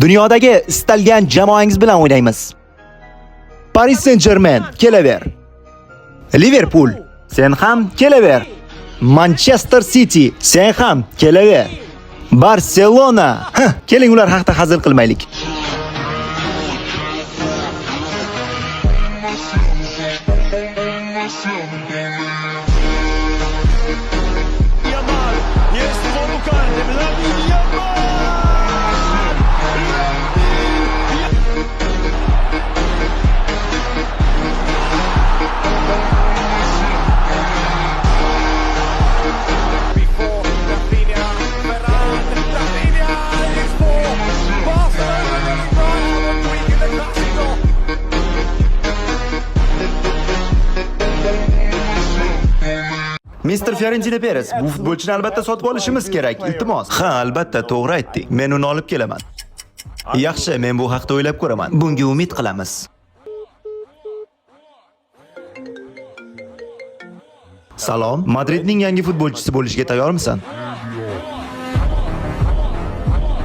Dunyodagi istalgan jamoangiz bilan o'ynaymiz. Paris Saint-Germain, kelaver. Liverpool, sen ham kelaver. Manchester City, sen ham kelaver. Barcelona, keling ular haqida hazil qilmaylik. Mr. Fiorentino Perez, bu futbolchini albatta sotib olishimiz kerak. Iltimos. Ha, albatta, to'g'ri aytding. Men uni olib kelaman. Yaxshi, men bu haqda o'ylab ko'raman. Bunga umid qilamiz. Salom, Madridning yangi futbolchisi bo'lishga tayyormisan?